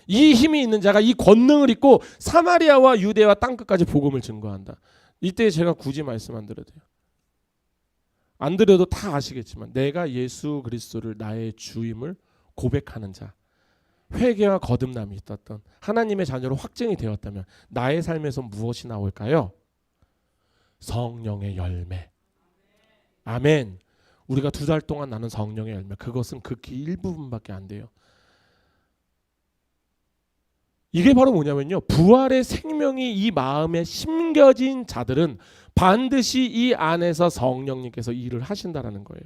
이 힘이 있는 자가 이 권능을 입고 사마리아와 유대와 땅끝까지 복음을 증거한다. 이때 제가 굳이 말씀 안 드려도 돼요. 안 드려도 다 아시겠지만 내가 예수 그리스도를 나의 주임을 고백하는 자, 회개와 거듭남이 있었던 하나님의 자녀로 확증이 되었다면 나의 삶에서 무엇이 나올까요? 성령의 열매. 아멘. 우리가 2달 동안 나눈 성령의 열매, 그것은 극히 일부분밖에 안 돼요. 이게 바로 뭐냐면요, 부활의 생명이 이 마음에 심겨진 자들은 반드시 이 안에서 성령님께서 일을 하신다라는 거예요.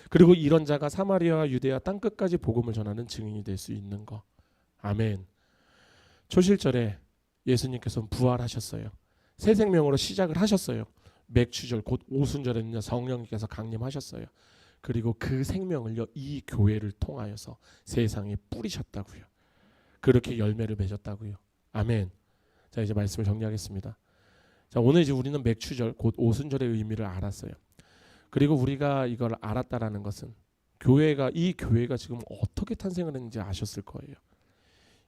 그리고 이런 자가 사마리아와 유대와 땅끝까지 복음을 전하는 증인이 될 수 있는 거. 아멘. 초실절에 예수님께서 부활하셨어요. 새 생명으로 시작을 하셨어요. 맥추절 곧 오순절에는요 성령님께서 강림하셨어요. 그리고 그 생명을요 이 교회를 통하여서 세상에 뿌리셨다고요. 그렇게 열매를 맺었다고요. 아멘. 자, 이제 말씀을 정리하겠습니다. 자, 오늘 이제 우리는 맥추절 곧 오순절의 의미를 알았어요. 그리고 우리가 이걸 알았다라는 것은 이 교회가 지금 어떻게 탄생을 했는지 아셨을 거예요.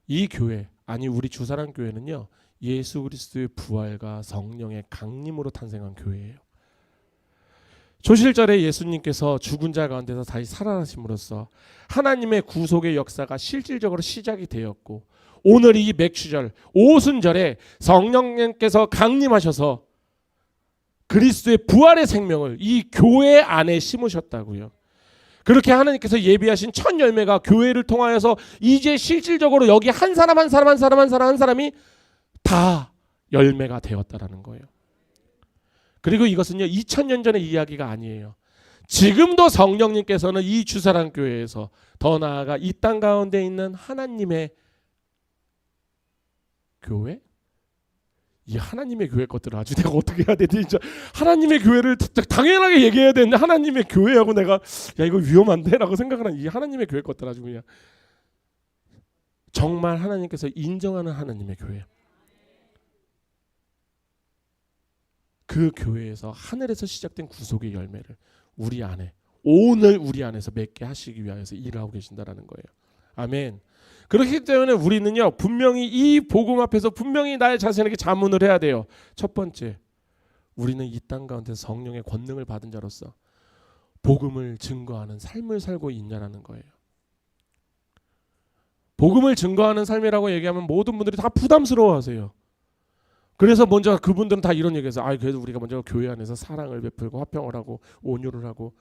이 교회, 아니 우리 주사랑 교회는요 예수 그리스도의 부활과 성령의 강림으로 탄생한 교회예요. 초실절에 예수님께서 죽은 자 가운데서 다시 살아나심으로써 하나님의 구속의 역사가 실질적으로 시작이 되었고, 오늘 이 맥추절 오순절에 성령님께서 강림하셔서 그리스도의 부활의 생명을 이 교회 안에 심으셨다고요. 그렇게 하나님께서 예비하신 첫 열매가 교회를 통하여서 이제 실질적으로 여기 한 사람이 다 열매가 되었다라는 거예요. 그리고 이것은요 2000년 전의 이야기가 아니에요. 지금도 성령님께서는 이 주사랑 교회에서, 더 나아가 이 땅 가운데 있는 하나님의 교회? 이 하나님의 교회 것들을 아주 내가 어떻게 해야 되지? 진짜 하나님의 교회를 당연하게 얘기해야 되는데 하나님의 교회하고 내가 야 이거 위험한데? 라고 생각을 한 이 하나님의 교회 것들 아주 그냥 정말 하나님께서 인정하는 하나님의 교회. 그 교회에서 하늘에서 시작된 구속의 열매를 우리 안에, 오늘 우리 안에서 맺게 하시기 위하여서 일을 하고 계신다라는 거예요. 아멘. 그렇기 때문에 우리는요 분명히 이 복음 앞에서 분명히 나의 자신에게 자문을 해야 돼요. 첫 번째, 우리는 이 땅 가운데 성령의 권능을 받은 자로서 복음을 증거하는 삶을 살고 있냐라는 거예요. 복음을 증거하는 삶이라고 얘기하면 모든 분들이 다 부담스러워하세요. 그래서 먼저 그분들은 다 이런 얘기해서 그래도 우리가 먼저 교회 안에서 사랑을 베풀고 화평을 하고 온유를 하고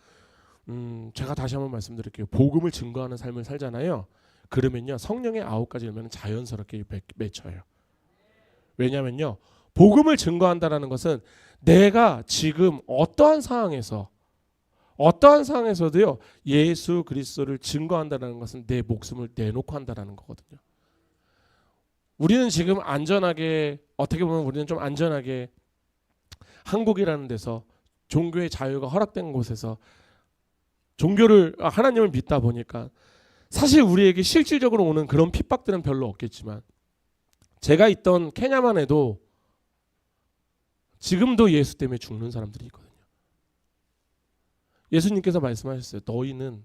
제가 다시 한번 말씀드릴게요. 복음을 증거하는 삶을 살잖아요. 그러면요 성령의 9가지 열매는 자연스럽게 맺혀요. 왜냐면요 복음을 증거한다라는 것은 내가 지금 어떠한 상황에서도요 예수 그리스도를 증거한다라는 것은 내 목숨을 내놓고 한다라는 거거든요. 우리는 지금 안전하게, 어떻게 보면 우리는 좀 안전하게 한국이라는 데서 종교의 자유가 허락된 곳에서 하나님을 믿다 보니까 사실 우리에게 실질적으로 오는 그런 핍박들은 별로 없겠지만, 제가 있던 케냐만 해도 지금도 예수 때문에 죽는 사람들이 있거든요. 예수님께서 말씀하셨어요. 너희는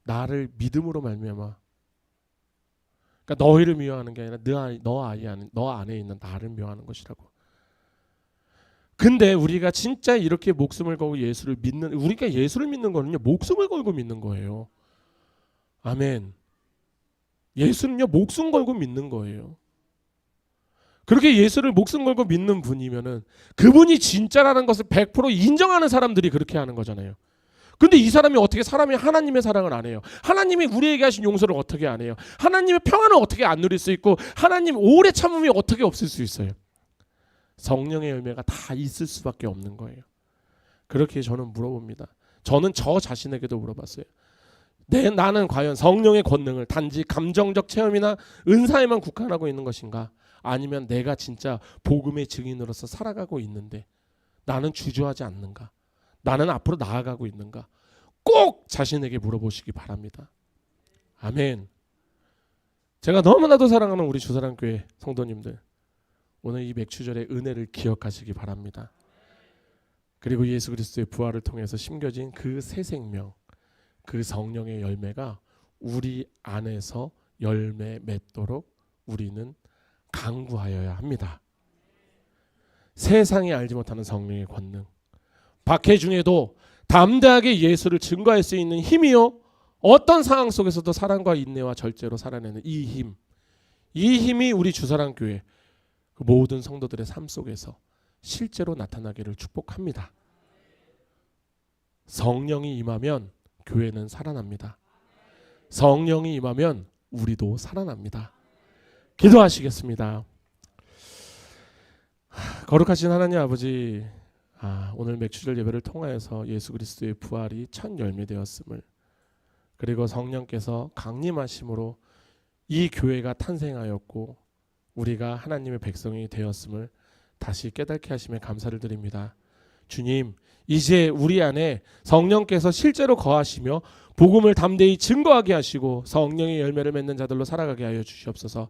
나를 믿음으로 말미암아, 그러니까 너희를 미워하는 게 아니라 너 안에 있는 나를 미워하는 것이라고. 근데 우리가 진짜 이렇게 목숨을 걸고 우리가 예수를 믿는 거는요 목숨을 걸고 믿는 거예요. 아멘. 예수는요 목숨 걸고 믿는 거예요. 그렇게 예수를 목숨 걸고 믿는 분이면은 그분이 진짜라는 것을 100% 인정하는 사람들이 그렇게 하는 거잖아요. 근데 이 사람이 어떻게 하나님의 사랑을 안 해요? 하나님이 우리에게 하신 용서를 어떻게 안 해요? 하나님의 평안을 어떻게 안 누릴 수 있고 하나님 오래 참음이 어떻게 없을 수 있어요? 성령의 열매가 다 있을 수밖에 없는 거예요. 그렇게 저는 물어봅니다. 저는 저 자신에게도 물어봤어요. 나는 과연 성령의 권능을 단지 감정적 체험이나 은사에만 국한하고 있는 것인가? 아니면 내가 진짜 복음의 증인으로서 살아가고 있는데 나는 주저하지 않는가? 나는 앞으로 나아가고 있는가? 꼭 자신에게 물어보시기 바랍니다. 아멘. 제가 너무나도 사랑하는 우리 주사랑교회 성도님들, 오늘 이 맥추절의 은혜를 기억하시기 바랍니다. 그리고 예수 그리스도의 부활을 통해서 심겨진 그 새 생명, 그 성령의 열매가 우리 안에서 열매 맺도록 우리는 강구하여야 합니다. 세상이 알지 못하는 성령의 권능, 박해 중에도 담대하게 예수를 증거할 수 있는 힘이요, 어떤 상황 속에서도 사랑과 인내와 절제로 살아내는 이 힘이 우리 주사랑교회 그 모든 성도들의 삶 속에서 실제로 나타나기를 축복합니다. 성령이 임하면 교회는 살아납니다. 성령이 임하면 우리도 살아납니다. 기도하시겠습니다. 거룩하신 하나님 아버지, 오늘 맥추절 예배를 통하여서 예수 그리스도의 부활이 첫 열매되었음을, 그리고 성령께서 강림하심으로 이 교회가 탄생하였고 우리가 하나님의 백성이 되었음을 다시 깨닫게 하심에 감사를 드립니다. 주님, 이제 우리 안에 성령께서 실제로 거하시며 복음을 담대히 증거하게 하시고 성령의 열매를 맺는 자들로 살아가게 하여 주시옵소서.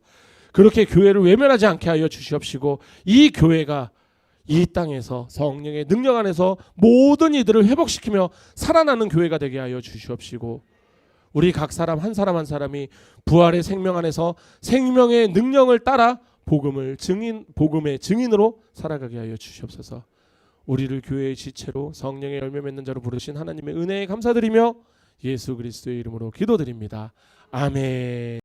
그렇게 교회를 외면하지 않게 하여 주시옵시고 이 교회가 이 땅에서 성령의 능력 안에서 모든 이들을 회복시키며 살아나는 교회가 되게 하여 주시옵시고 우리 각 사람 한 사람 한 사람이 부활의 생명 안에서 생명의 능력을 따라 복음의 증인으로 살아가게 하여 주시옵소서. 우리를 교회의 지체로 성령의 열매 맺는 자로 부르신 하나님의 은혜에 감사드리며 예수 그리스도의 이름으로 기도드립니다. 아멘.